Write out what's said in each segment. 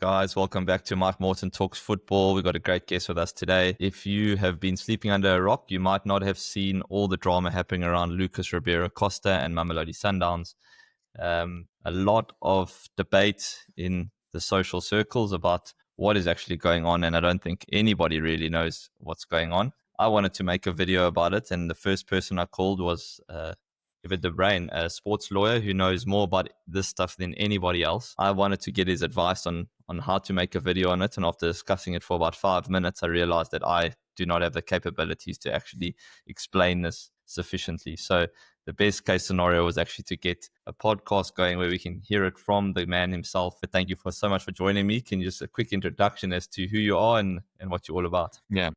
Guys, welcome back to Morton Talks Football. We've got a great guest with us today. If you have been sleeping under a rock, you might not have seen all the drama happening around Ribeiro Costa and Mamelodi Sundowns. A lot of debate in the social circles about what is actually going on, and I don't think anybody really knows what's going on. I wanted to make a video about it, and the first person I called was Evert De Bruyn, a sports lawyer who knows more about this stuff than anybody else. I wanted to get his advice on how to make a video on it, and after discussing it for about 5 minutes, I realized that I do not have the capabilities to actually explain this sufficiently. So the best case scenario was actually to get a podcast going where we can hear it from the man himself. But thank you so much for joining me. Can you just a quick introduction as to who you are and what you're all about? Yeah.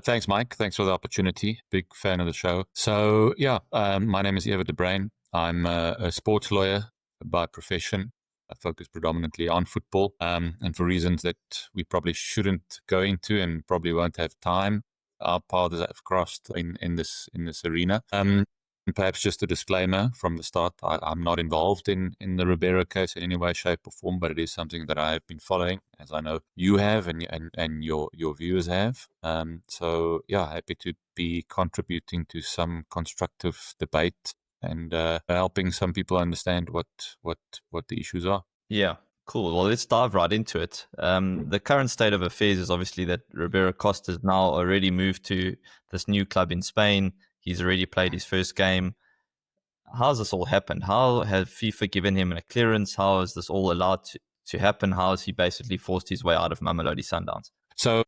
Thanks, Mike. Thanks for the opportunity. Big fan of the show. So, my name is Evert De Bruyn. I'm a sports lawyer by profession. I focus predominantly on football, and for reasons that we probably shouldn't go into and probably won't have time. Our paths have crossed in this arena. And perhaps just a disclaimer from the start, I'm not involved in the Ribeiro case in any way, shape or form, but it is something that I have been following, as I know you have and your viewers have. Happy to be contributing to some constructive debate and helping some people understand what the issues are. Yeah, cool. Well, let's dive right into it. The current state of affairs is obviously that Ribeiro Costa has now already moved to this new club in Spain. He's already played his first game. How's this all happened? How has FIFA given him a clearance? How is this all allowed to happen? How has he basically forced his way out of Mamelodi Sundowns? So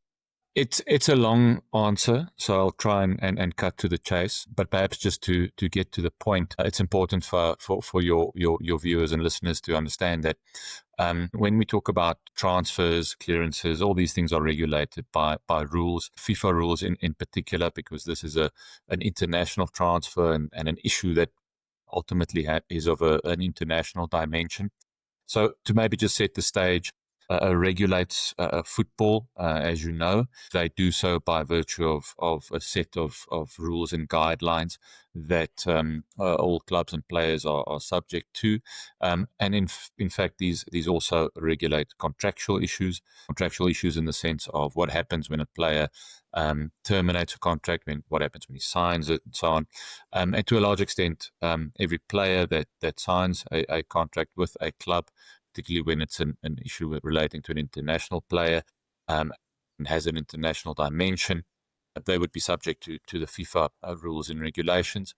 it's a long answer, so I'll try and cut to the chase. But perhaps just to get to the point, it's important for your viewers and listeners to understand that when we talk about transfers, clearances, all these things are regulated by rules, FIFA rules in particular, because this is an international transfer and an issue that ultimately is of an international dimension. So to maybe just set the stage, regulates football, as you know. They do so by virtue of a set of rules and guidelines that all clubs and players are subject to. And in fact, these also regulate contractual issues in the sense of what happens when a player terminates a contract, what happens when he signs it, and so on. And to a large extent, every player that signs a contract with a club, particularly when it's an issue relating to an international player and has an international dimension, they would be subject to the FIFA rules and regulations.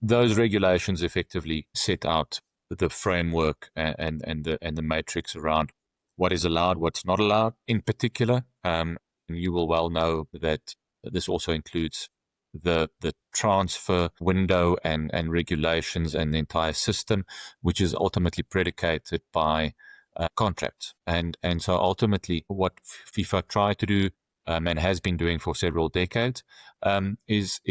Those regulations effectively set out the framework and the matrix around what is allowed, what's not allowed. In particular, and you will well know that this also includes the transfer window and regulations and the entire system, which is ultimately predicated by contracts. And so ultimately what FIFA tried to do and has been doing for several decades is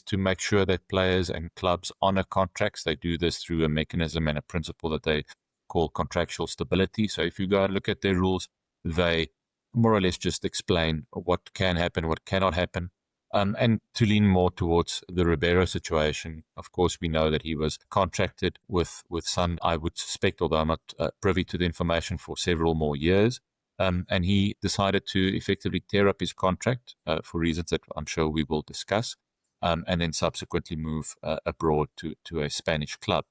to make sure that players and clubs honor contracts. They do this through a mechanism and a principle that they call contractual stability. So if you go and look at their rules, they more or less just explain what can happen, what cannot happen. And to lean more towards the Ribeiro situation, of course, we know that he was contracted with Sun, I would suspect, although I'm not privy to the information, for several more years. And he decided to effectively tear up his contract for reasons that I'm sure we will discuss, and then subsequently move abroad to a Spanish club.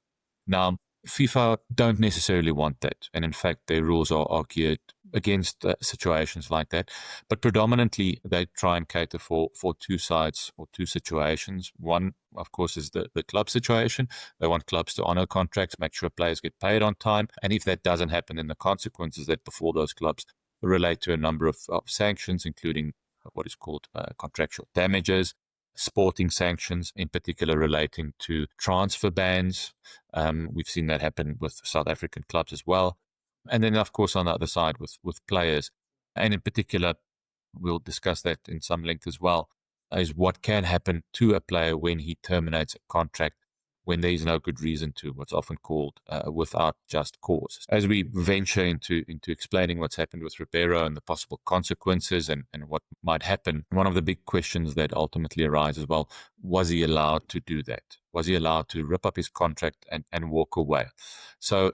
Now, FIFA don't necessarily want that. And in fact, their rules are geared against situations like that. But predominantly, they try and cater for two sides or two situations. One, of course, is the club situation. They want clubs to honor contracts, make sure players get paid on time. And if that doesn't happen, then the consequences that befall those clubs relate to a number of sanctions, including what is called contractual damages, sporting sanctions, in particular relating to transfer bans. We've seen that happen with South African clubs as well. And then, of course, on the other side with players. And in particular, we'll discuss that in some length as well, is what can happen to a player when he terminates a contract when there is no good reason to, what's often called without just cause. As we venture into explaining what's happened with Ribeiro and the possible consequences and what might happen, one of the big questions that ultimately arises, well, was he allowed to do that? Was he allowed to rip up his contract and walk away? So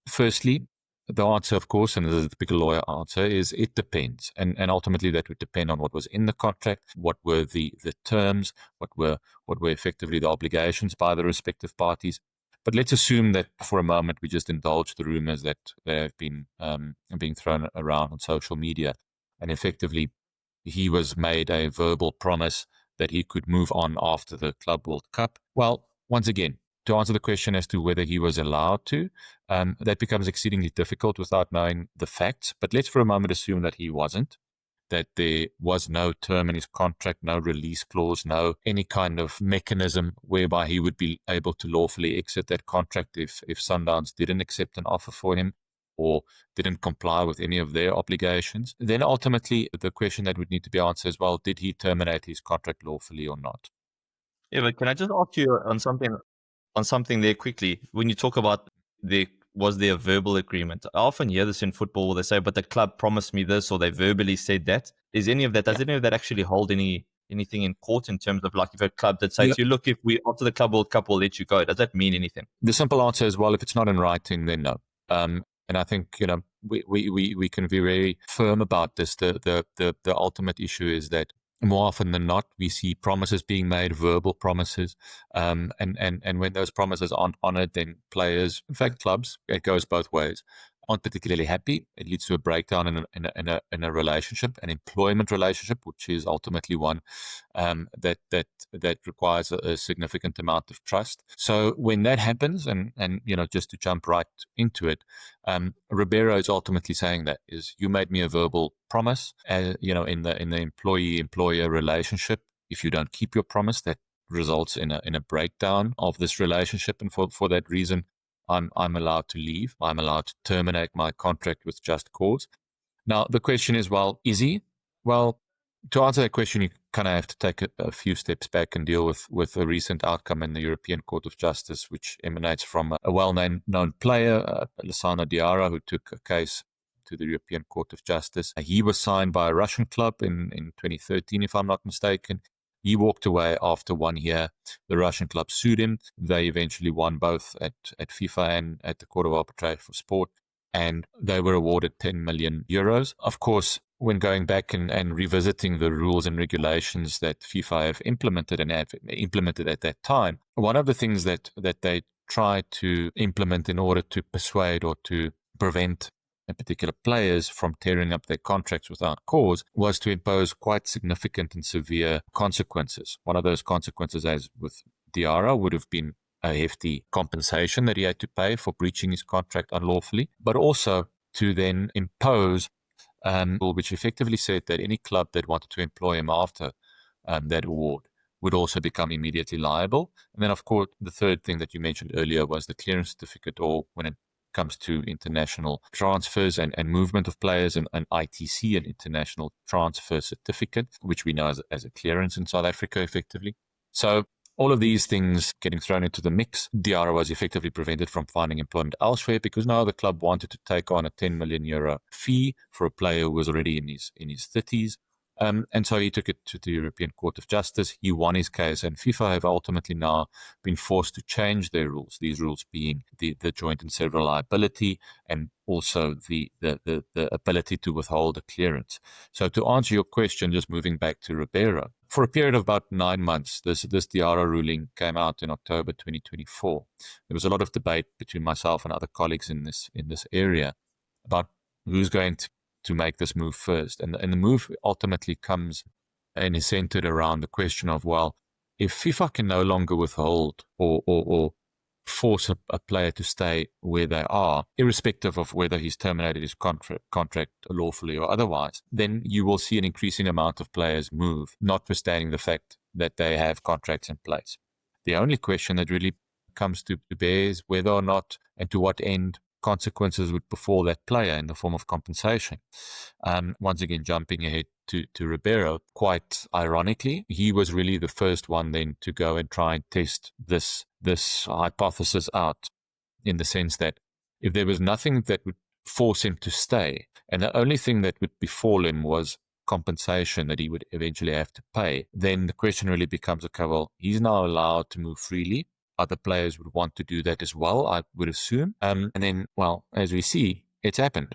firstly, the answer, of course, and the typical lawyer answer is it depends. And ultimately that would depend on what was in the contract, what were the terms, what were effectively the obligations by the respective parties. But let's assume that for a moment we just indulge the rumors that they have been being thrown around on social media. And effectively, he was made a verbal promise that he could move on after the Club World Cup. Well, once again, to answer the question as to whether he was allowed to, that becomes exceedingly difficult without knowing the facts. But let's for a moment assume that he wasn't, that there was no term in his contract, no release clause, no any kind of mechanism whereby he would be able to lawfully exit that contract if Sundowns didn't accept an offer for him or didn't comply with any of their obligations. Then ultimately the question that would need to be answered is, well, did he terminate his contract lawfully or not? Yeah, but can I just ask you on something there quickly? When you talk about was there a verbal agreement? I often hear this in football where they say, but the club promised me this, or they verbally said that. Does any of that actually hold anything in court in terms of, like, if a club that say to you, look, if we after the Club World Cup we'll let you go, does that mean anything? The simple answer is, well, if it's not in writing, then no. And I think, we can be very firm about this. The ultimate issue is that more often than not, we see promises being made, verbal promises, and when those promises aren't honored, then players, in fact clubs, it goes both ways, aren't particularly happy. It leads to a breakdown in a relationship, an employment relationship, which is ultimately one that requires a significant amount of trust. So when that happens, and just to jump right into it, Ribeiro is ultimately saying that is, you made me a verbal promise, in the employee-employer relationship. If you don't keep your promise, that results in a breakdown of this relationship, and for that reason, I'm allowed to leave. I'm allowed to terminate my contract with just cause. Now, the question is, well, is he? Well, to answer that question, you kind of have to take a few steps back and deal with a recent outcome in the European Court of Justice, which emanates from a well-known player, Diarra, who took a case to the European Court of Justice. He was signed by a Russian club in 2013, if I'm not mistaken. He walked away after 1 year. The Russian club sued him. They eventually won both at FIFA and at the Court of Arbitration for Sport, and they were awarded 10 million euros. Of course, when going back and revisiting the rules and regulations that FIFA have implemented and have implemented at that time, one of the things that they tried to implement in order to persuade or to prevent particular players from tearing up their contracts without cause was to impose quite significant and severe consequences. One of those consequences, as with Diarra, would have been a hefty compensation that he had to pay for breaching his contract unlawfully, but also to then impose which effectively said that any club that wanted to employ him after that award would also become immediately liable. And then, of course, the third thing that you mentioned earlier was the clearance certificate, or when it comes to international transfers and movement of players, and an ITC, an international transfer certificate, which we know as a clearance in South Africa, effectively. So all of these things getting thrown into the mix, Diarra was effectively prevented from finding employment elsewhere because now the club wanted to take on a 10 million euro fee for a player who was already in his 30s. And so he took it to the European Court of Justice. He won his case, and FIFA have ultimately now been forced to change their rules, these rules being the joint and several liability, and also the ability to withhold a clearance. So to answer your question, just moving back to Ribeiro, for a period of about 9 months, this Diarra ruling came out in October 2024. There was a lot of debate between myself and other colleagues in this area about who's going to make this move first. And the move ultimately comes and is centered around the question of, well, if FIFA can no longer withhold or force a player to stay where they are, irrespective of whether he's terminated his contract lawfully or otherwise, then you will see an increasing amount of players move, notwithstanding the fact that they have contracts in place. The only question that really comes to bear is whether or not and to what end consequences would befall that player in the form of compensation. Once again, jumping ahead to Ribeiro, quite ironically, he was really the first one then to go and try and test this hypothesis out, in the sense that if there was nothing that would force him to stay, and the only thing that would befall him was compensation that he would eventually have to pay, then the question really becomes, okay, well, he's now allowed to move freely. Other players would want to do that as well, I would assume. And then, well, as we see, it's happened.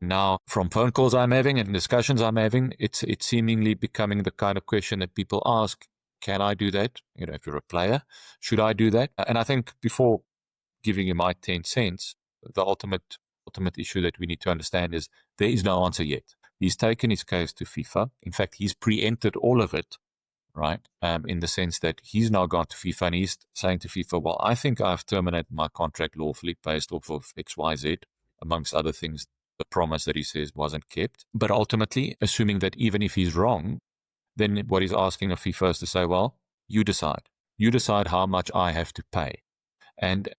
Now, from phone calls I'm having and discussions I'm having, it's seemingly becoming the kind of question that people ask: can I do that? If you're a player, should I do that? And I think before giving you my 10 cents, the ultimate issue that we need to understand is there is no answer yet. He's taken his case to FIFA. In fact, he's preempted all of it, right? In the sense that he's now gone to FIFA and he's saying to FIFA, well, I think I've terminated my contract lawfully based off of XYZ, amongst other things, the promise that he says wasn't kept. But ultimately, assuming that even if he's wrong, then what he's asking of FIFA is to say, well, you decide. You decide how much I have to pay. And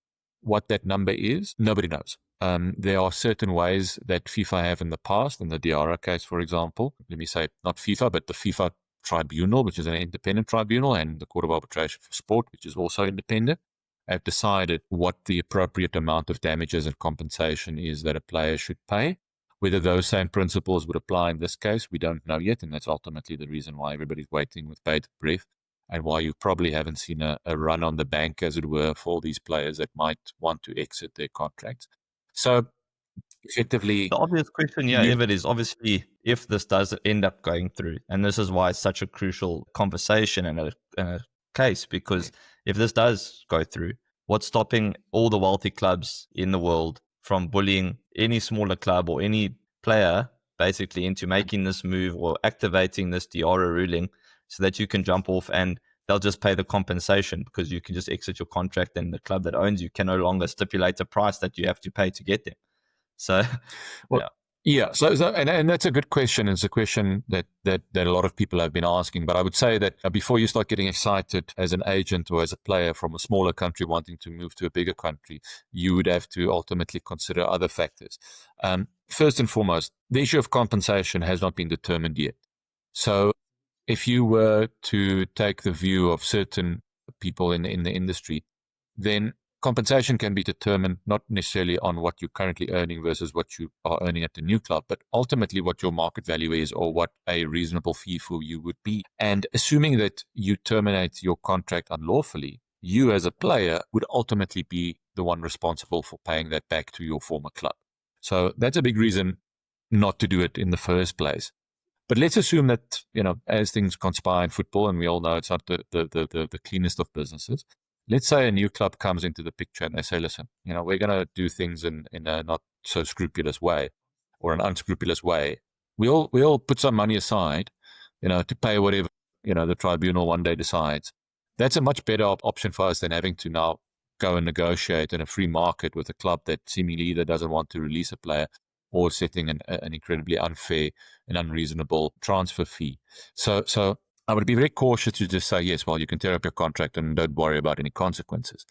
what that number is, nobody knows. There are certain ways that FIFA have in the past, in the Diarra case, for example. Let me say not FIFA, but the FIFA Tribunal, which is an independent tribunal, and the Court of Arbitration for Sport, which is also independent, have decided what the appropriate amount of damages and compensation is that a player should pay. Whether those same principles would apply in this case, we don't know yet, and that's ultimately the reason why everybody's waiting with bated breath, and why you probably haven't seen a run on the bank, as it were, for these players that might want to exit their contracts. So, effectively, the obvious question, Evert, is obviously if this does end up going through, and this is why it's such a crucial conversation and a case, because if this does go through, what's stopping all the wealthy clubs in the world from bullying any smaller club or any player basically into making this move or activating this Diarra ruling so that you can jump off and they'll just pay the compensation because you can just exit your contract and the club that owns you can no longer stipulate a price that you have to pay to get them. So, well, yeah. So and that's a good question. It's a question that a lot of people have been asking. But I would say that before you start getting excited as an agent or as a player from a smaller country wanting to move to a bigger country, you would have to ultimately consider other factors. First and foremost, the issue of compensation has not been determined yet. So if you were to take the view of certain people in the industry, then compensation can be determined not necessarily on what you're currently earning versus what you are earning at the new club, but ultimately what your market value is or what a reasonable fee for you would be. And assuming that you terminate your contract unlawfully, you as a player would ultimately be the one responsible for paying that back to your former club. So that's a big reason not to do it in the first place. But let's assume that, as things conspire in football, and we all know it's not the cleanest of businesses, let's say a new club comes into the picture and they say, listen, we're going to do things in a not so scrupulous way or an unscrupulous way. We all put some money aside, to pay whatever, the tribunal one day decides. That's a much better option for us than having to now go and negotiate in a free market with a club that seemingly either doesn't want to release a player or setting an incredibly unfair and unreasonable transfer fee. So I would be very cautious to just say, yes, well, you can tear up your contract and don't worry about any consequences.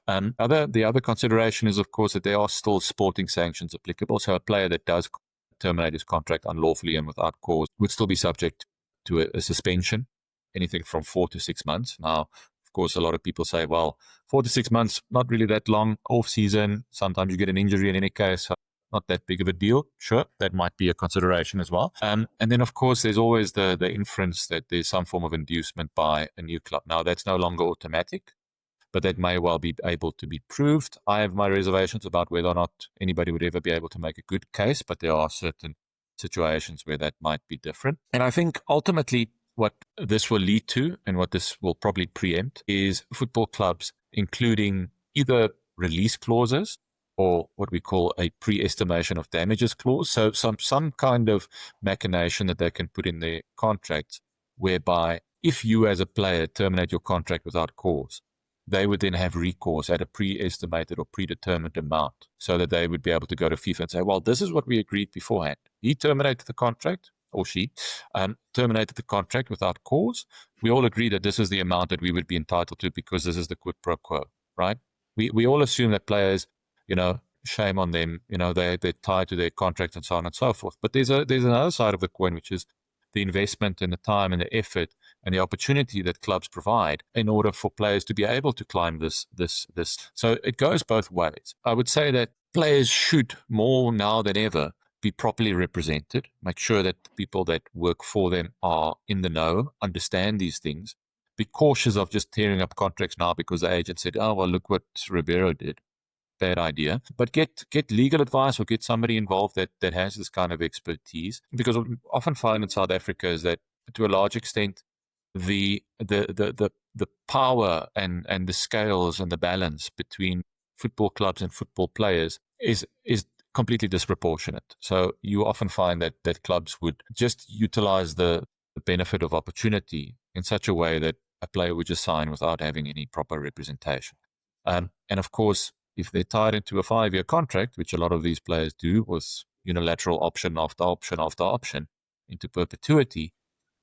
The other consideration is, of course, that there are still sporting sanctions applicable. So a player that does terminate his contract unlawfully and without cause would still be subject to a suspension, anything from 4 to 6 months. Now, of course, a lot of people say, well, 4 to 6 months, not really that long, off season. Sometimes you get an injury in any case. So not that big of a deal. Sure, that might be a consideration as well. And then, of course, there's always the inference that there's some form of inducement by a new club. Now, that's no longer automatic, but that may well be able to be proved. I have my reservations about whether or not anybody would ever be able to make a good case, but there are certain situations where that might be different. And I think ultimately what this will lead to and what this will probably preempt is football clubs including either release clauses or what we call a pre-estimation of damages clause. So some kind of machination that they can put in their contracts whereby if you as a player terminate your contract without cause, they would then have recourse at a pre-estimated or predetermined amount so that they would be able to go to FIFA and say, well, this is what we agreed beforehand. He terminated the contract, or she terminated the contract without cause. We all agree that this is the amount that we would be entitled to because this is the quid pro quo, right? We all assume that players, shame on them, they're tied to their contract and so on and so forth. But there's another side of the coin, which is the investment and the time and the effort and the opportunity that clubs provide in order for players to be able to climb this. So it goes both ways. I would say that players should more now than ever be properly represented, make sure that the people that work for them are in the know, understand these things, be cautious of just tearing up contracts now because the agent said, oh, well, look what Ribeiro did. bad idea. But get legal advice or get somebody involved that has this kind of expertise. Because what we often find in South Africa is that, to a large extent, the power and the scales and the balance between football clubs and football players is completely disproportionate. So you often find that clubs would just utilize the benefit of opportunity in such a way that a player would just sign without having any proper representation. And of course, if they're tied into a 5-year contract, which a lot of these players do, with unilateral option after option after option into perpetuity,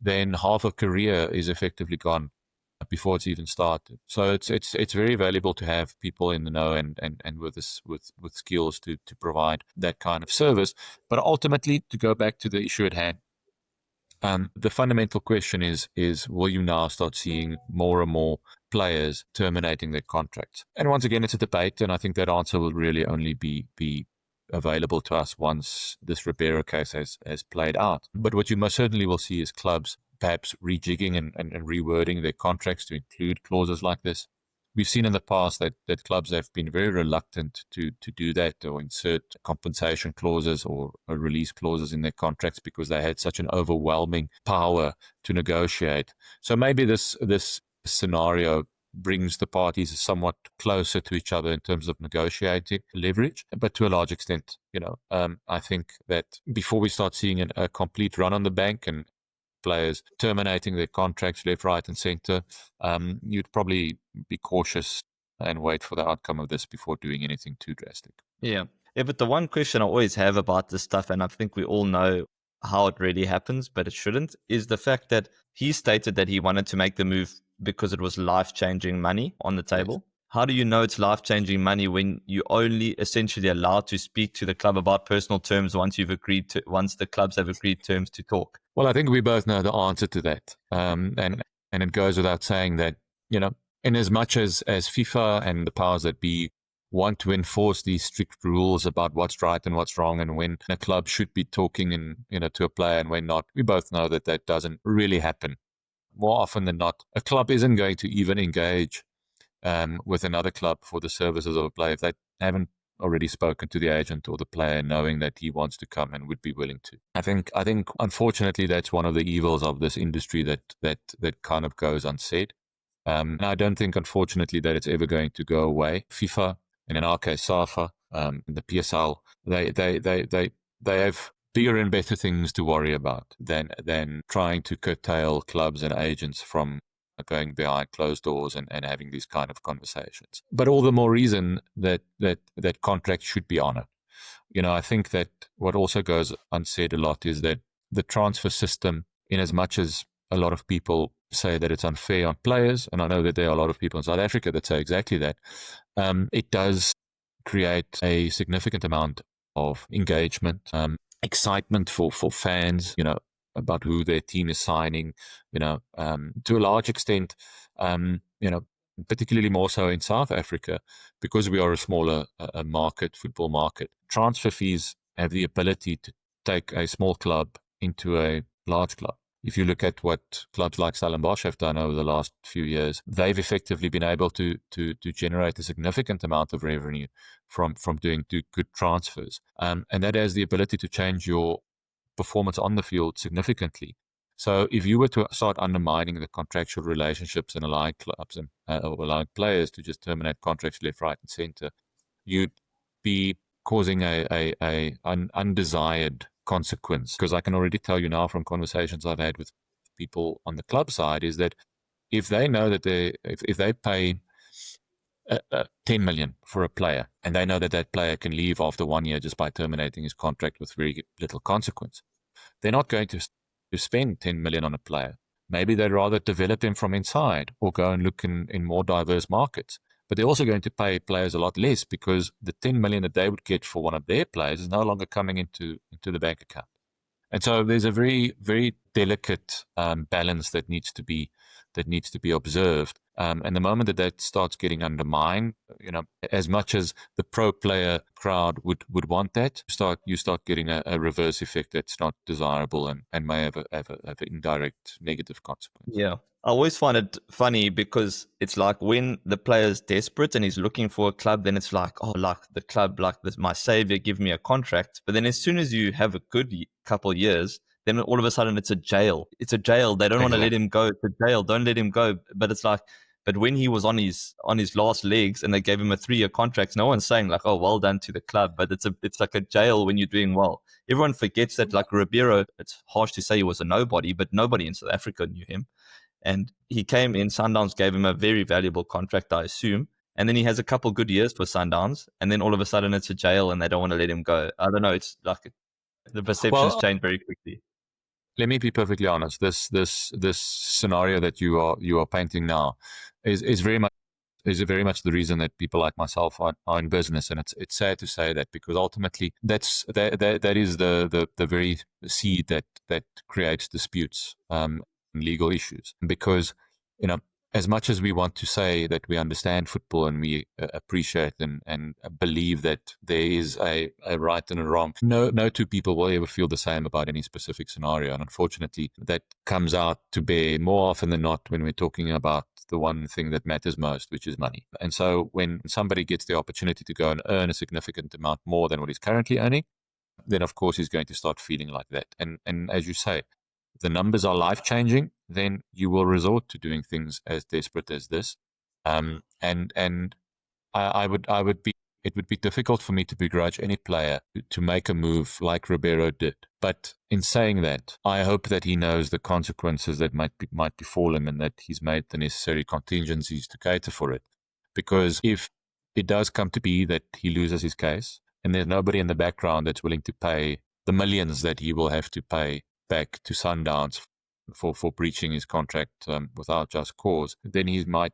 then half a career is effectively gone before it's even started. So it's very valuable to have people in the know and with skills to provide that kind of service. But ultimately, to go back to the issue at hand, the fundamental question is will you now start seeing more and more players terminating their contracts? And once again, it's a debate, and I think that answer will really only be available to us once this Ribeiro case has played out. But what you most certainly will see is clubs perhaps rejigging and rewording their contracts to include clauses like this. We've seen in the past that clubs have been very reluctant to do that or insert compensation clauses or release clauses in their contracts because they had such an overwhelming power to negotiate. So maybe this scenario brings the parties somewhat closer to each other in terms of negotiating leverage, but to a large extent, I think that before we start seeing a complete run on the bank and players terminating their contracts left, right, and center, you'd probably be cautious and wait for the outcome of this before doing anything too drastic. Yeah, but the one question I always have about this stuff, and I think we all know how it really happens, but it shouldn't, is the fact that he stated that he wanted to make the move because it was life-changing money on the table. Yes. How do you know it's life-changing money when you only essentially allowed to speak to the club about personal terms once the clubs have agreed terms to talk? Well, I think we both know the answer to that. And it goes without saying that, in as much as FIFA and the powers that be want to enforce these strict rules about what's right and what's wrong and when a club should be talking to a player and when not, we both know that doesn't really happen. More often than not, a club isn't going to even engage with another club for the services of a player if they haven't already spoken to the agent or the player knowing that he wants to come and would be willing to. I think unfortunately that's one of the evils of this industry that kind of goes unsaid. And I don't think unfortunately that it's ever going to go away. FIFA, and in our case SAFA, the PSL, they have bigger and better things to worry about than trying to curtail clubs and agents from going behind closed doors and having these kind of conversations. But all the more reason that contracts should be honored. I think that what also goes unsaid a lot is that the transfer system, in as much as a lot of people say that it's unfair on players, and I know that there are a lot of people in South Africa that say exactly that, it does create a significant amount of engagement, excitement for fans, about who their team is signing, to a large extent, particularly more so in South Africa, because we are a smaller football market. Transfer fees have the ability to take a small club into a large club. If you look at what clubs like Stellenbosch have done over the last few years, they've effectively been able to generate a significant amount of revenue from doing good transfers. And that has the ability to change your performance on the field significantly. So if you were to start undermining the contractual relationships and allowing clubs and allowing players to just terminate contracts left, right, and center, you'd be causing an undesired consequence. Because I can already tell you now from conversations I've had with people on the club side is that if they know that if they pay 10 million for a player and they know that player can leave after 1 year just by terminating his contract with very little consequence, they're not going to spend 10 million on a player. Maybe they'd rather develop him from inside or go and look in more diverse markets. But they're also going to pay players a lot less because the 10 million that they would get for one of their players is no longer coming into the bank account. And so there's a very, very delicate balance that needs to be that needs to be observed. And the moment that starts getting undermined, as much as the pro player crowd would want that, you start getting a reverse effect that's not desirable and may have an indirect negative consequence. Yeah. I always find it funny because it's like when the player's desperate and he's looking for a club, then it's like, oh, like the club, like this, my savior, give me a contract. But then as soon as you have a good couple years, then all of a sudden it's a jail. It's a jail. They don't want to let him go. It's a jail. Don't let him go. But it's like, but when he was on his last legs and they gave him a 3-year contract, no one's saying like, oh, well done to the club. But it's like a jail when you're doing well. Everyone forgets that, like Ribeiro, it's harsh to say he was a nobody, but nobody in South Africa knew him. And he came in, Sundowns gave him a very valuable contract, I assume. And then he has a couple good years for Sundowns. And then all of a sudden it's a jail and they don't want to let him go. I don't know. It's like the perceptions change very quickly. Let me be perfectly honest. This scenario that you are painting now is very much the reason that people like myself are in business, and it's sad to say that, because ultimately that is the very seed that creates disputes, legal issues. Because as much as we want to say that we understand football and we appreciate and believe that there is a right and a wrong, no two people will ever feel the same about any specific scenario. And unfortunately, that comes out to bear more often than not when we're talking about the one thing that matters most, which is money. And so when somebody gets the opportunity to go and earn a significant amount more than what he's currently earning, then of course he's going to start feeling like that. And as you say, if the numbers are life-changing, then you will resort to doing things as desperate as this. And it would be difficult for me to begrudge any player to make a move like Ribeiro did. But in saying that, I hope that he knows the consequences that might befall him, and that he's made the necessary contingencies to cater for it. Because if it does come to be that he loses his case, and there's nobody in the background that's willing to pay the millions that he will have to pay back to Sundowns for breaching his contract without just cause, then he might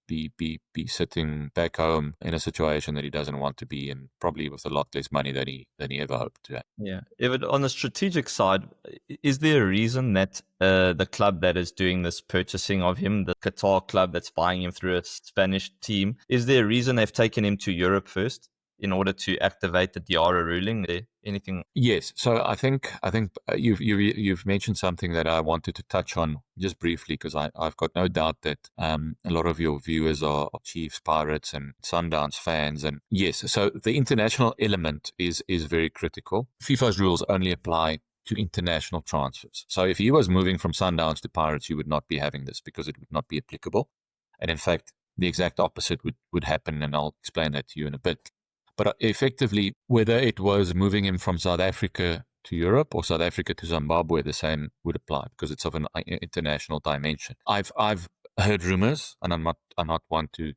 be sitting back home in a situation that he doesn't want to be in, probably with a lot less money than he ever hoped to have. Yeah. Evert, on the strategic side, is there a reason that the club that is doing this purchasing of him, the Qatar club that's buying him through a Spanish team, is there a reason they've taken him to Europe first in order to activate the Diarra ruling? Anything? Yes. So I think you've mentioned something that I wanted to touch on just briefly, because I've got no doubt that a lot of your viewers are Chiefs, Pirates, and Sundowns fans. And yes, so the international element is very critical. FIFA's rules only apply to international transfers. So if he was moving from Sundowns to Pirates, you would not be having this, because it would not be applicable. And in fact, the exact opposite would happen, and I'll explain that to you in a bit. But effectively, whether it was moving him from South Africa to Europe or South Africa to Zimbabwe, the same would apply, because it's of an international dimension. I've heard rumors, and I'm not one to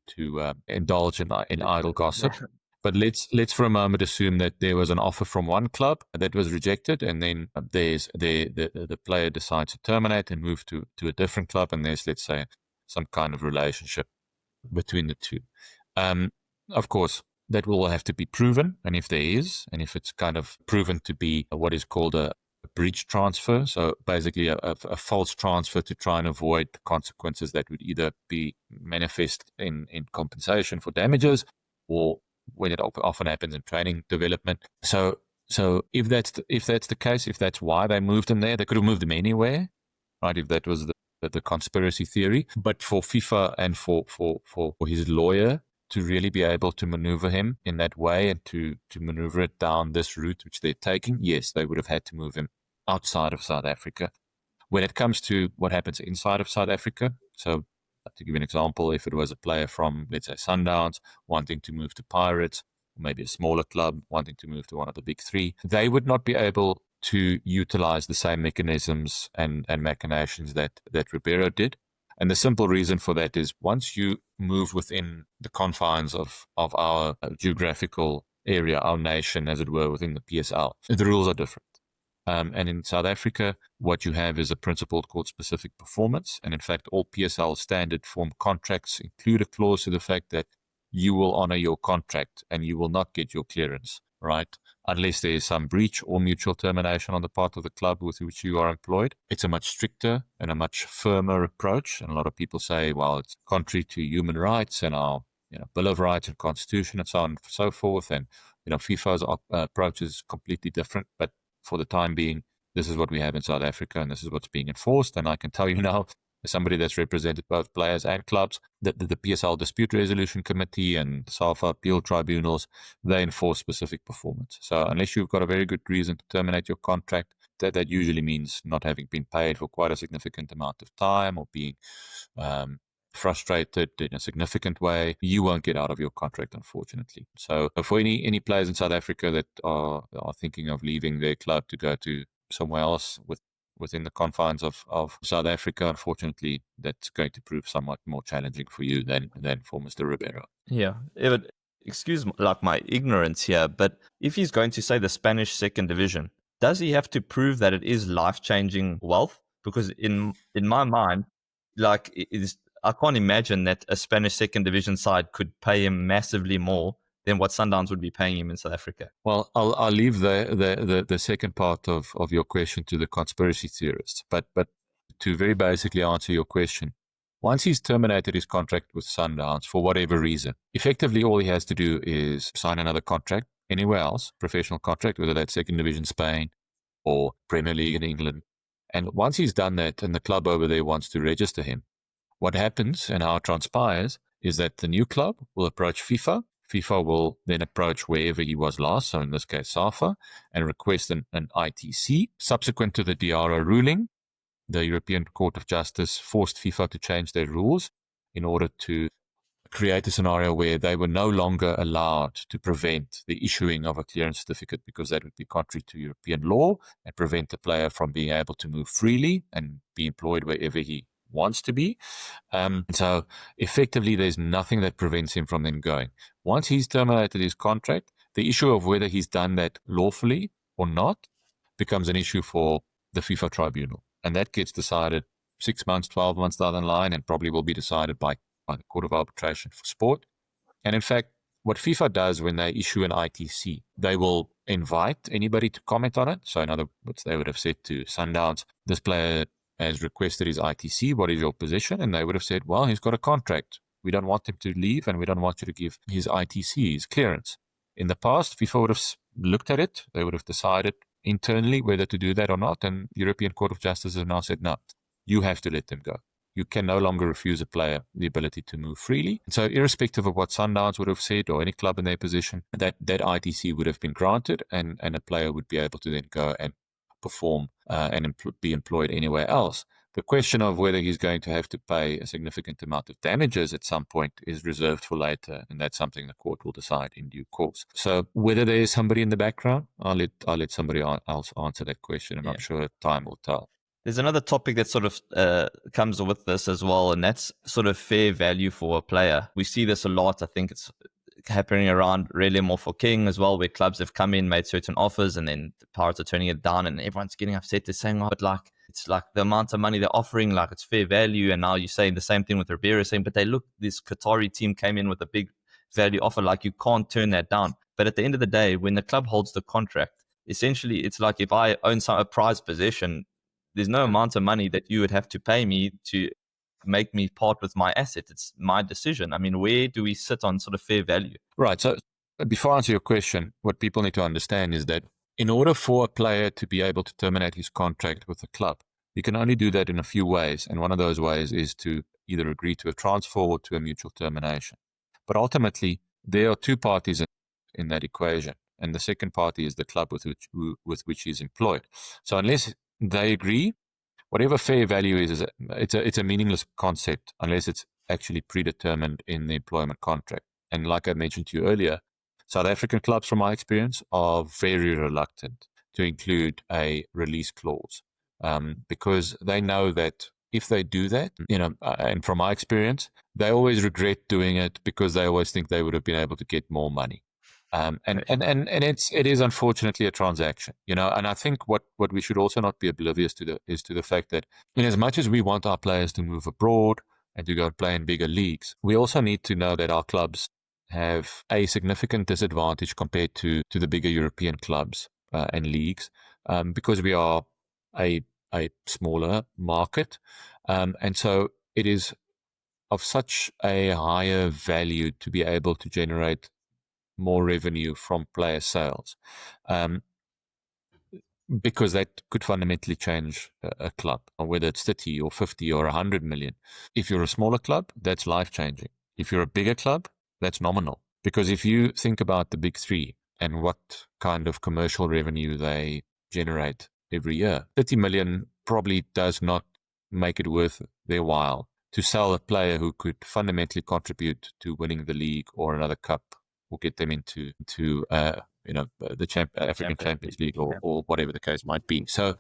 indulge in idle gossip. But let's for a moment assume that there was an offer from one club that was rejected, and then the player decides to terminate and move to a different club, and there's, let's say, some kind of relationship between the two. Of course, that will have to be proven, and if there is, and if it's kind of proven to be what is called a breach transfer, so basically a false transfer to try and avoid the consequences that would either be manifest in compensation for damages, or when it often happens in training development. So if that's the case, if that's why they moved him there, they could have moved him anywhere, right? If that was the conspiracy theory. But for FIFA and for his lawyer to really be able to maneuver him in that way, and to maneuver it down this route which they're taking, yes, they would have had to move him outside of South Africa. When it comes to what happens inside of South Africa, so to give you an example, if it was a player from, let's say, Sundowns wanting to move to Pirates, or maybe a smaller club wanting to move to one of the big three, they would not be able to utilize the same mechanisms and machinations that Ribeiro did. And the simple reason for that is, once you move within the confines of our geographical area, our nation, as it were, within the PSL, the rules are different. And in South Africa, what you have is a principle called specific performance. And in fact, all PSL standard form contracts include a clause to the fact that you will honor your contract and you will not get your clearance, right, unless there is some breach or mutual termination on the part of the club with which you are employed. It's a much stricter and a much firmer approach. And a lot of people say, well, it's contrary to human rights and our Bill of Rights and Constitution and so on and so forth. And, FIFA's approach is completely different. But for the time being, this is what we have in South Africa and this is what's being enforced. And I can tell you now, as somebody that's represented both players and clubs, that the PSL Dispute Resolution Committee and SAFA appeal tribunals, they enforce specific performance. So unless you've got a very good reason to terminate your contract, that usually means not having been paid for quite a significant amount of time or being frustrated in a significant way, you won't get out of your contract, unfortunately. So for any players in South Africa that are thinking of leaving their club to go to somewhere else within the confines of South Africa, unfortunately, that's going to prove somewhat more challenging for you than for Mr. Ribeiro. Yeah, excuse my ignorance here, but if he's going to say the Spanish second division, does he have to prove that it is life-changing wealth? Because in my mind, I can't imagine that a Spanish second division side could pay him massively more than what Sundowns would be paying him in South Africa. Well, I'll leave the second part of your question to the conspiracy theorists. But to very basically answer your question, once he's terminated his contract with Sundowns for whatever reason, effectively all he has to do is sign another contract anywhere else, professional contract, whether that's second division Spain or Premier League in England. And once he's done that and the club over there wants to register him, what happens and how it transpires is that the new club will approach FIFA. FIFA will then approach wherever he was last, so in this case SAFA, and request an ITC. Subsequent to the Diarra ruling, the European Court of Justice forced FIFA to change their rules in order to create a scenario where they were no longer allowed to prevent the issuing of a clearance certificate, because that would be contrary to European law and prevent the player from being able to move freely and be employed wherever he wants to be. So effectively, there's nothing that prevents him from then going. Once he's terminated his contract, the issue of whether he's done that lawfully or not becomes an issue for the FIFA tribunal. And that gets decided 6 months, 12 months down the line, and probably will be decided by the Court of Arbitration for Sport. And in fact, what FIFA does when they issue an ITC, they will invite anybody to comment on it. So in other words, they would have said to Sundowns, this player has requested his ITC, what is your position? And they would have said, well, he's got a contract. We don't want him to leave, and we don't want you to give his ITC, his clearance. In the past, FIFA would have looked at it. They would have decided internally whether to do that or not. And the European Court of Justice has now said, no, you have to let them go. You can no longer refuse a player the ability to move freely. And so irrespective of what Sundowns would have said or any club in their position, that ITC would have been granted, and a player would be able to then go and perform and be employed anywhere else. The question of whether he's going to have to pay a significant amount of damages at some point is reserved for later, and that's something the court will decide in due course. So whether there is somebody in the background, I'll let somebody else answer that question, and I'm sure time will tell. There's another topic that sort of comes with this as well, and that's sort of fair value for a player. We see this a lot. I think it's happening around really more for King as well, where clubs have come in, made certain offers, and then the Pirates are turning it down, and everyone's getting upset. They're saying, oh, but it's like the amount of money they're offering, like it's fair value. And now you're saying the same thing with Ribeiro, saying, but this Qatari team came in with a big value offer, like you can't turn that down. But at the end of the day, when the club holds the contract, essentially it's like if I own a prized possession, there's no amount of money that you would have to pay me to make me part with my asset. It's my decision. I mean, where do we sit on sort of fair value? Right. So before I answer your question, what people need to understand is that in order for a player to be able to terminate his contract with a club, you can only do that in a few ways. And one of those ways is to either agree to a transfer or to a mutual termination. But ultimately, there are two parties in that equation. And the second party is the club with which he's employed. So unless they agree, whatever fair value is it's a meaningless concept unless it's actually predetermined in the employment contract. And like I mentioned to you earlier, South African clubs, from my experience, are very reluctant to include a release clause because they know that if they do that, and from my experience, they always regret doing it because they always think they would have been able to get more money. And it is unfortunately a transaction, and I think what we should also not be oblivious to is the fact that in as much as we want our players to move abroad and to go and play in bigger leagues, we also need to know that our clubs have a significant disadvantage compared to the bigger European clubs and leagues, because we are a smaller market, and so it is of such a higher value to be able to generate more revenue from player sales, because that could fundamentally change a club, whether it's 30 or 50 or 100 million. If you're a smaller club, that's life-changing. If you're a bigger club, that's nominal. Because if you think about the big three and what kind of commercial revenue they generate every year, 30 million probably does not make it worth their while to sell a player who could fundamentally contribute to winning the league or another cup, or get them into the African Champions League, or whatever the case might be. So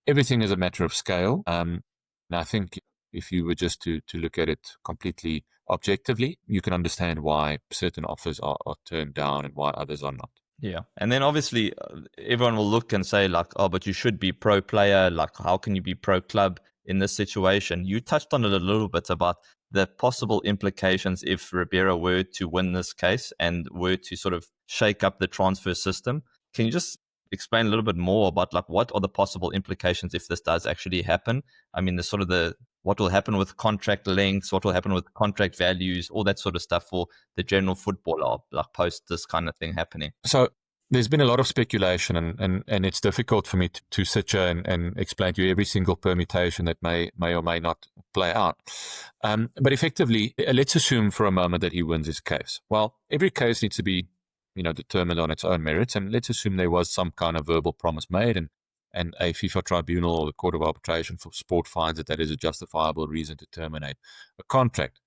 everything is a matter of scale. And I think if you were just to look at it completely objectively, you can understand why certain offers are turned down and why others are not. Yeah. And then obviously everyone will look and say like, oh, but you should be pro player. Like, how can you be pro club in this situation? You touched on it a little bit about the possible implications if Ribeiro were to win this case and were to sort of shake up the transfer system. Can you just explain a little bit more about like what are the possible implications if this does actually happen? I mean, what will happen with contract lengths, what will happen with contract values, all that sort of stuff for the general footballer, like post this kind of thing happening. So there's been a lot of speculation, and it's difficult for me to sit here and explain to you every single permutation that may or may not play out. But effectively, let's assume for a moment that he wins his case. Well, every case needs to be determined on its own merits, and let's assume there was some kind of verbal promise made, and a FIFA tribunal or the Court of Arbitration for Sport finds that is a justifiable reason to terminate a contract.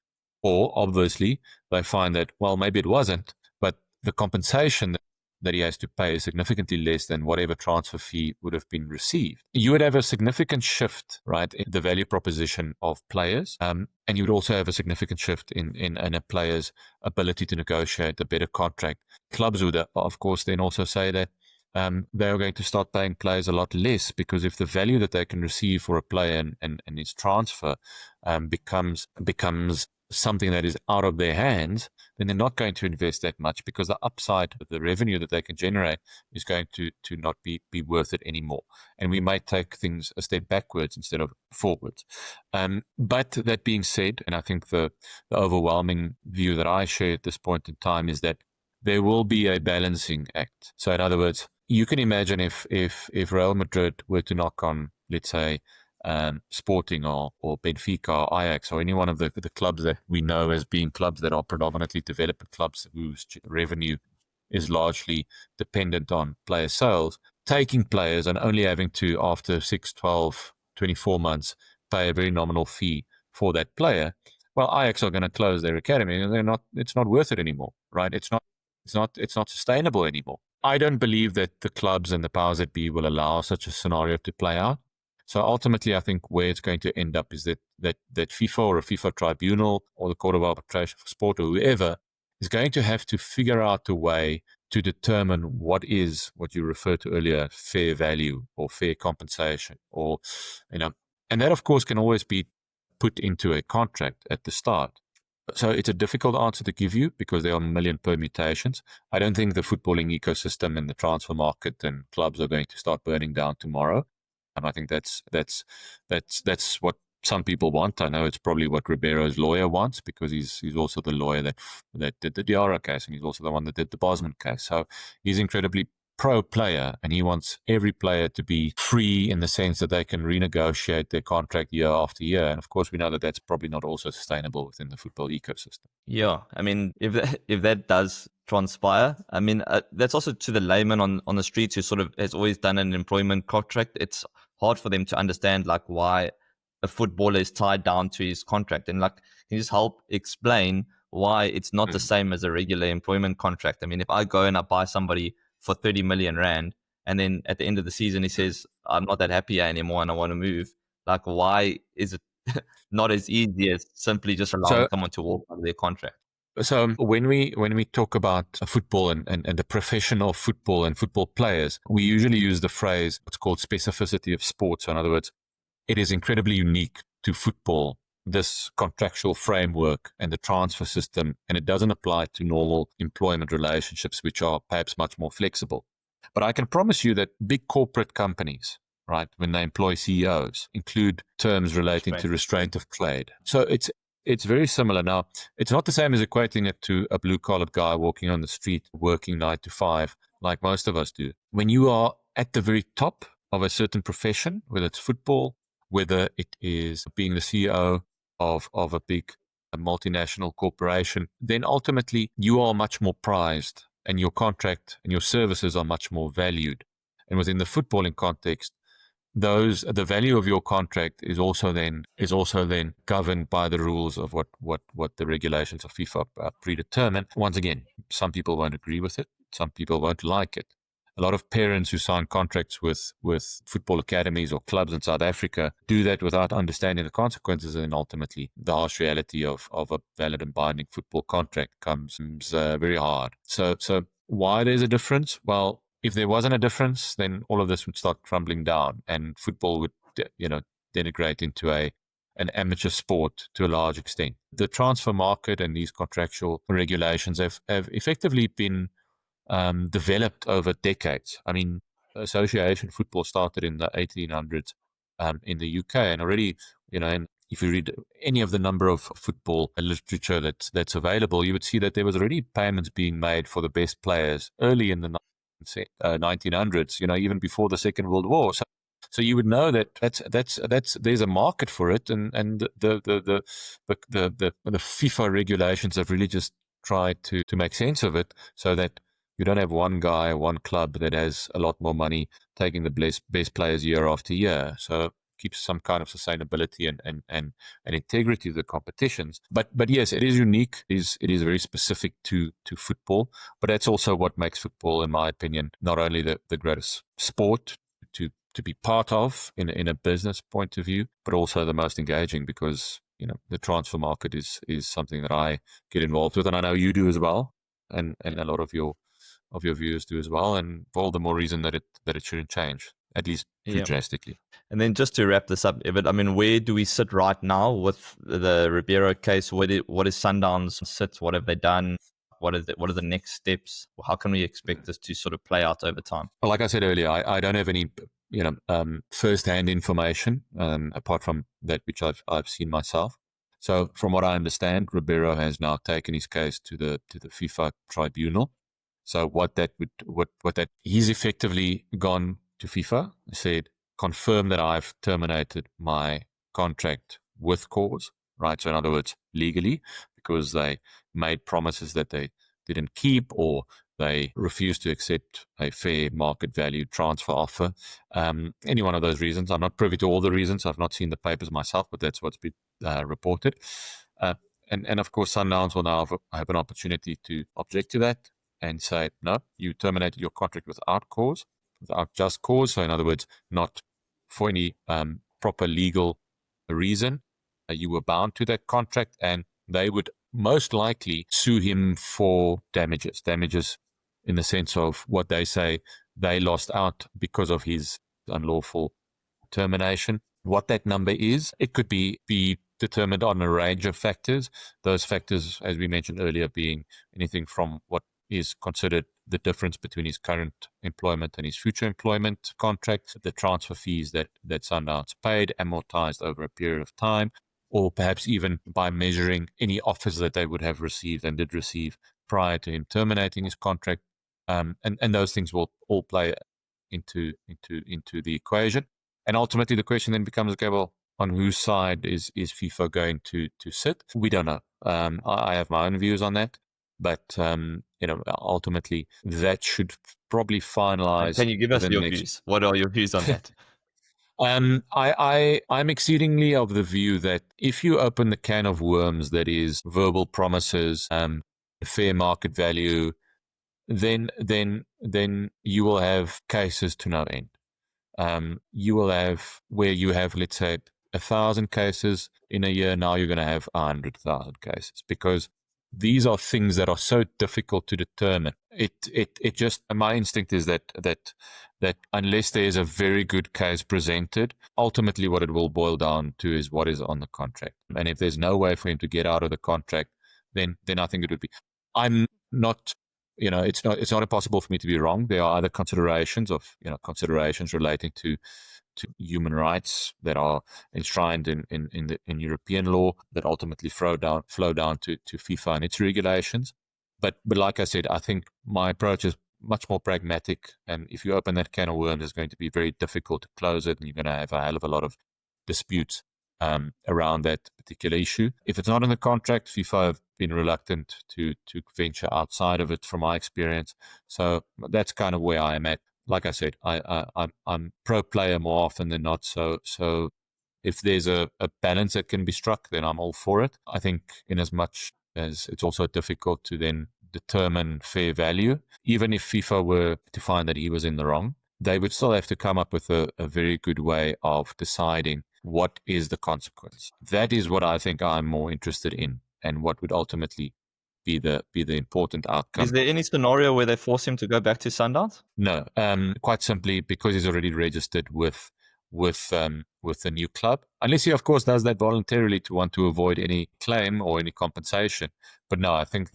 Or, obviously, they find that, well, maybe it wasn't, but the compensation that he has to pay is significantly less than whatever transfer fee would have been received. You would have a significant shift, right, in the value proposition of players, and you would also have a significant shift in a player's ability to negotiate a better contract. Clubs would, of course, then also say that they are going to start paying players a lot less, because if the value that they can receive for a player and his transfer becomes something that is out of their hands, then they're not going to invest that much, because the upside of the revenue that they can generate is going to not be worth it anymore. And we might take things a step backwards instead of forwards. But that being said, and I think the overwhelming view that I share at this point in time is that there will be a balancing act. So in other words, you can imagine if Real Madrid were to knock on, let's say, Sporting or Benfica or Ajax or any one of the clubs that we know as being clubs that are predominantly development clubs whose revenue is largely dependent on player sales, taking players and only having to, after 6, 12, 24 months, pay a very nominal fee for that player. Well, Ajax are going to close their academy, and it's not worth it anymore, right? It's not sustainable anymore. I don't believe that the clubs and the powers that be will allow such a scenario to play out. So ultimately, I think where it's going to end up is that FIFA or a FIFA tribunal or the Court of Arbitration for Sport or whoever is going to have to figure out a way to determine what you referred to earlier, fair value or fair compensation, or and that of course can always be put into a contract at the start. So it's a difficult answer to give you because there are a million permutations. I don't think the footballing ecosystem and the transfer market and clubs are going to start burning down tomorrow. And I think that's what some people want. I know it's probably what Ribeiro's lawyer wants, because he's also the lawyer that did the Diarra case, and he's also the one that did the Bosman case. So he's incredibly pro player, and he wants every player to be free in the sense that they can renegotiate their contract year after year. And of course, we know that that's probably not also sustainable within the football ecosystem. Yeah, I mean, if that does transpire, I mean, that's also to the layman on the streets who sort of has always done an employment contract. It's hard for them to understand like why a footballer is tied down to his contract, and like, can you just help explain why it's not the same as a regular employment contract? I mean, if I go and I buy somebody for 30 million rand, and then at the end of the season he says, I'm not that happy here anymore and I want to move, like, why is it not as easy as simply just allowing someone to walk out of their contract? So when we talk about football and the professional football and football players, we usually use the phrase what's called specificity of sport. So in other words, it is incredibly unique to football this contractual framework and the transfer system, and it doesn't apply to normal employment relationships, which are perhaps much more flexible. But I can promise you that big corporate companies, right, when they employ CEOs, include terms relating to restraint of trade. So it's very similar. Now, it's not the same as equating it to a blue-collared guy walking on the street, working 9 to 5, like most of us do. When you are at the very top of a certain profession, whether it's football, whether it is being the CEO of a big multinational corporation, then ultimately you are much more prized and your contract and your services are much more valued. And within the footballing context, the value of your contract is also then governed by the rules of what the regulations of FIFA predetermine. Once again, some people won't agree with it, some people won't like it. A lot of parents who sign contracts with football academies or clubs in South Africa do that without understanding the consequences, and ultimately the harsh reality of a valid and binding football contract comes very hard. So why there's a difference? Well, if there wasn't a difference, then all of this would start crumbling down, and football would, denigrate into an amateur sport to a large extent. The transfer market and these contractual regulations have effectively been developed over decades. I mean, association football started in the 1800s in the UK, and already, and if you read any of the number of football literature that's available, you would see that there was already payments being made for the best players early in the 1900s. Even before the Second World War. So you would know that that's there's a market for it, and the FIFA regulations have really just tried to make sense of it so that you don't have one guy, one club that has a lot more money taking the best players year after year. So keeps some kind of sustainability and integrity to the competitions. But yes, it is unique. It is very specific to football. But that's also what makes football, in my opinion, not only the greatest sport to be part of in a business point of view, but also the most engaging, because the transfer market is something that I get involved with, and I know you do as well, and a lot of your viewers do as well, and all the more reason that it shouldn't change, at least drastically. And then just to wrap this up, Evert, I mean, where do we sit right now with the Ribeiro case? What is Sundowns sit? What have they done? What are the next steps? How can we expect this to sort of play out over time? Well, like I said earlier, I don't have any first-hand information apart from that which I've seen myself. So from what I understand, Ribeiro has now taken his case to the FIFA tribunal. So he's effectively gone to FIFA, said, confirm that I've terminated my contract with cause, right? So in other words, legally, because they made promises that they didn't keep, or they refused to accept a fair market value transfer offer. Any one of those reasons. I'm not privy to all the reasons. I've not seen the papers myself, but that's what's been reported. And of course, Sundowns will now have an opportunity to object to that and say, no, you terminated your contract without cause, without just cause. So in other words, not for any proper legal reason. You were bound to that contract, and they would most likely sue him for damages in the sense of what they say they lost out because of his unlawful termination. What that number is, it could be determined on a range of factors. Those factors, as we mentioned earlier, being anything from what is considered the difference between his current employment and his future employment contract, the transfer fees that Sundowns paid, amortized over a period of time, or perhaps even by measuring any offers that they would have received and did receive prior to him terminating his contract. And those things will all play into the equation. And ultimately the question then becomes, okay, well, on whose side is FIFA going to sit? We don't know. I have my own views on that. But, ultimately that should probably finalize. Can you give us your views? What are your views on that? I'm exceedingly of the view that if you open the can of worms that is verbal promises, fair market value, then you will have cases to no end. You will have where you have, let's say, 1,000 cases in a year. Now you're going to have 100,000 cases, because these are things that are so difficult to determine. It just, my instinct is that unless there is a very good case presented, ultimately what it will boil down to is what is on the contract. And if there's no way for him to get out of the contract, then I think it would be. I'm not, it's not impossible for me to be wrong. There are other considerations relating to human rights that are enshrined in European law that ultimately flow down to FIFA and its regulations. But like I said, I think my approach is much more pragmatic. And if you open that can of worms, it's going to be very difficult to close it, and you're going to have a hell of a lot of disputes around that particular issue. If it's not in the contract, FIFA have been reluctant to venture outside of it, from my experience. So that's kind of where I am at. Like I said, I'm pro player more often than not. So if there's a balance that can be struck, then I'm all for it. I think in as much as it's also difficult to then determine fair value, even if FIFA were to find that he was in the wrong, they would still have to come up with a very good way of deciding what is the consequence. That is what I think I'm more interested in, and what would ultimately be the important outcome. Is there any scenario where they force him to go back to Sundowns? No, quite simply because he's already registered with the new club, unless he of course does that voluntarily to want to avoid any claim or any compensation. But no, I think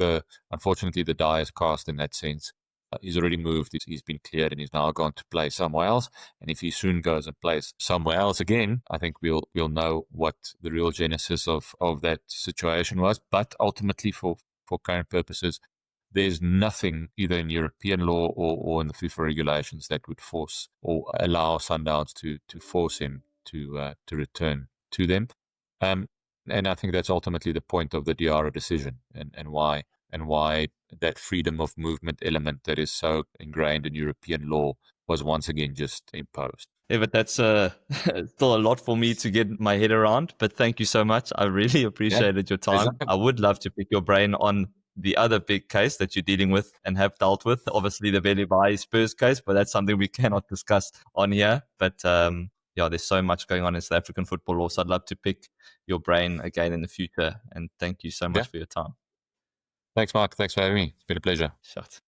unfortunately the die is cast in that sense. He's already moved, he's been cleared, and he's now gone to play somewhere else. And if he soon goes and plays somewhere else again, I think we'll know what the real genesis of that situation was. But ultimately, for current purposes, there's nothing either in European law or in the FIFA regulations that would force or allow Sundowns to force him to return to them. And I think that's ultimately the point of the Diarra decision, and why that freedom of movement element that is so ingrained in European law was once again just imposed. Evert, that's still a lot for me to get my head around, but thank you so much. I really appreciated your time. I would love to pick your brain on the other big case that you're dealing with and have dealt with, obviously the Vele Bayi Spurs case, but that's something we cannot discuss on here. But there's so much going on in South African football law, so I'd love to pick your brain again in the future. And thank you so much for your time. Thanks, Mark. Thanks for having me. It's been a pleasure. Shut.